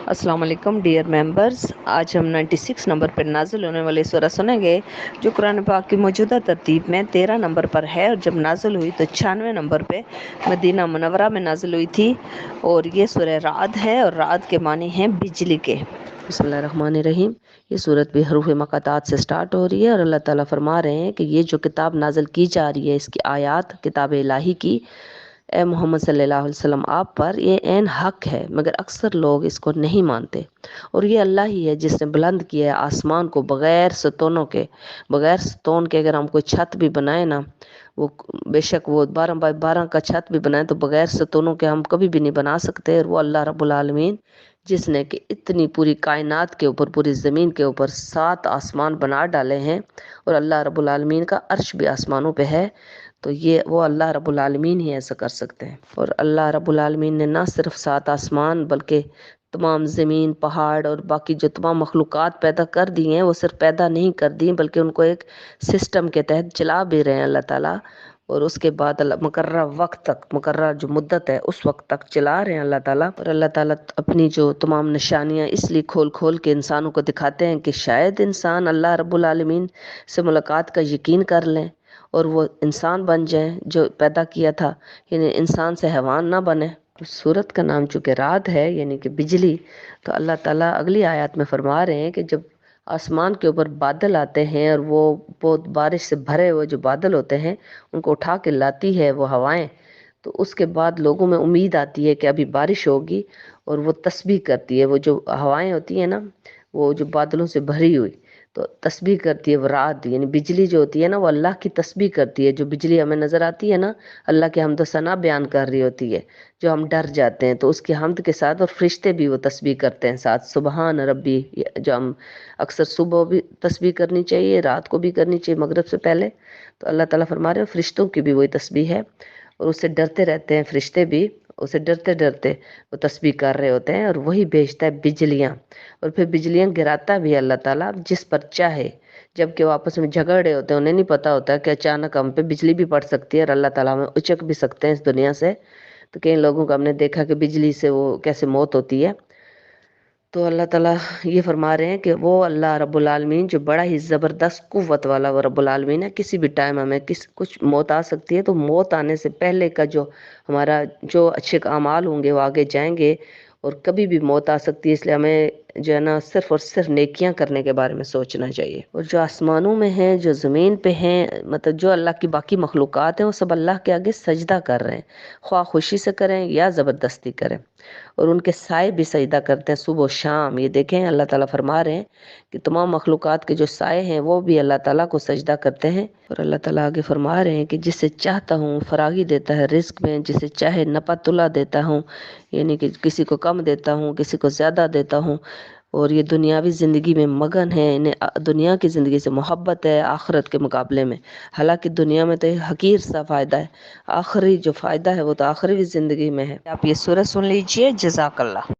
السلام علیکم dear members, آج ہم 96 نمبر پر نازل ہونے والی سورہ سنیں گے جو قرآن پاک کی موجودہ ترتیب میں 13 نمبر پر ہے، اور جب نازل ہوئی تو 96 نمبر پہ مدینہ منورہ میں نازل ہوئی تھی، اور یہ سورہ رعد ہے، اور رعد کے معنی ہیں بجلی کے۔ بسم اللہ الرحمن الرحیم۔ یہ صورت بھی حروف مقطعات سے سٹارٹ ہو رہی ہے، اور اللہ تعالیٰ فرما رہے ہیں کہ یہ جو کتاب نازل کی جا رہی ہے، اس کی آیات کتاب الہی کی، اے محمد صلی اللہ علیہ وسلم آپ پر یہ عین حق ہے، مگر اکثر لوگ اس کو نہیں مانتے۔ اور یہ اللہ ہی ہے جس نے بلند کیا ہے آسمان کو بغیر ستونوں کے، بغیر ستون کے اگر ہم کوئی چھت بھی بنائیں نا، وہ بے شک وہ 12x12 کا چھت بھی بنائیں تو بغیر ستونوں کے ہم کبھی بھی نہیں بنا سکتے۔ اور وہ اللہ رب العالمین جس نے کہ اتنی پوری کائنات کے اوپر، پوری زمین کے اوپر 7 آسمان بنا ڈالے ہیں، اور اللہ رب العالمین کا عرش بھی آسمانوں پہ ہے، تو یہ وہ اللہ رب العالمین ہی ایسا کر سکتے ہیں۔ اور اللہ رب العالمین نے نہ صرف 7 آسمان بلکہ تمام زمین، پہاڑ اور باقی جو تمام مخلوقات پیدا کر دی ہیں، وہ صرف پیدا نہیں کر دی بلکہ ان کو ایک سسٹم کے تحت چلا بھی رہے ہیں اللہ تعالیٰ، اور اس کے بعد مقررہ وقت تک، مقررہ جو مدت ہے اس وقت تک چلا رہے ہیں اللہ تعالیٰ۔ اور اللہ تعالیٰ اپنی جو تمام نشانیاں اس لیے کھول کھول کے انسانوں کو دکھاتے ہیں کہ شاید انسان اللہ رب العالمین سے ملاقات کا یقین کر لیں اور وہ انسان بن جائیں جو پیدا کیا تھا، یعنی انسان سے حیوان نہ بنے۔ سورت کا نام چونکہ رعد ہے یعنی کہ بجلی، تو اللہ تعالیٰ اگلی آیات میں فرما رہے ہیں کہ جب آسمان کے اوپر بادل آتے ہیں اور وہ بہت بارش سے بھرے ہوئے جو بادل ہوتے ہیں ان کو اٹھا کے لاتی ہے وہ ہوائیں، تو اس کے بعد لوگوں میں امید آتی ہے کہ ابھی بارش ہوگی، اور وہ تسبیح کرتی ہے۔ وہ جو ہوائیں ہوتی ہیں نا، وہ جو بادلوں سے بھری ہوئی تو تسبیح کرتی ہے، وہ رعد یعنی بجلی جو ہوتی ہے نا، وہ اللہ کی تسبیح کرتی ہے۔ جو بجلی ہمیں نظر آتی ہے نا، اللہ کے حمد و ثنا بیان کر رہی ہوتی ہے، جو ہم ڈر جاتے ہیں تو اس کی حمد کے ساتھ، اور فرشتے بھی وہ تسبیح کرتے ہیں ساتھ، سبحان ربی، جو ہم اکثر صبح بھی تسبیح کرنی چاہیے، رات کو بھی کرنی چاہیے مغرب سے پہلے، تو اللہ تعالیٰ فرما رہے ہیں فرشتوں کی بھی وہی تسبیح ہے، اور اس سے ڈرتے رہتے ہیں فرشتے بھی، اسے ڈرتے ڈرتے وہ تسبیح کر رہے ہوتے ہیں، اور وہی بھیجتا ہے بجلیاں، اور پھر بجلیاں گراتا بھی ہے اللہ تعالیٰ جس پر چاہے، جب کہ وہ آپس میں جھگڑ رہے ہوتے ہیں، انہیں نہیں پتا ہوتا کہ اچانک ہم پہ بجلی بھی پڑ سکتی ہے، اور اللہ تعالیٰ ہمیں اچک بھی سکتے ہیں اس دنیا سے۔ تو کئی لوگوں کو ہم نے دیکھا کہ بجلی سے وہ کیسے موت ہوتی ہے، تو اللہ تعالیٰ یہ فرما رہے ہیں کہ وہ اللہ رب العالمین جو بڑا ہی زبردست قوت والا وہ رب العالمین ہے، کسی بھی ٹائم ہمیں کچھ موت آ سکتی ہے، تو موت آنے سے پہلے کا جو ہمارا جو اچھے اعمال ہوں گے وہ آگے جائیں گے، اور کبھی بھی موت آ سکتی ہے، اس لیے ہمیں جو ہے نا صرف اور صرف نیکیاں کرنے کے بارے میں سوچنا چاہیے۔ اور جو آسمانوں میں ہیں، جو زمین پہ ہیں، مطلب جو اللہ کی باقی مخلوقات ہیں، وہ سب اللہ کے آگے سجدہ کر رہے ہیں، خواہ خوشی سے کریں یا زبردستی کریں، اور ان کے سائے بھی سجدہ کرتے ہیں صبح و شام۔ یہ دیکھیں اللہ تعالیٰ فرما رہے ہیں کہ تمام مخلوقات کے جو سائے ہیں وہ بھی اللہ تعالیٰ کو سجدہ کرتے ہیں، اور اللہ تعالیٰ آگے فرما رہے ہیں کہ جسے چاہتا ہوں فراغی دیتا ہے رزق میں، جسے چاہے نپا تلا دیتا ہوں، یعنی کہ کسی کو کم دیتا ہوں، کسی کو زیادہ دیتا ہوں، اور یہ دنیاوی زندگی میں مگن ہے، انہیں دنیا کی زندگی سے محبت ہے آخرت کے مقابلے میں، حالانکہ دنیا میں تو یہ حقیر سا فائدہ ہے، آخری جو فائدہ ہے وہ تو آخری زندگی میں ہے۔ آپ یہ سورہ سن لیجئے، جزاک اللہ۔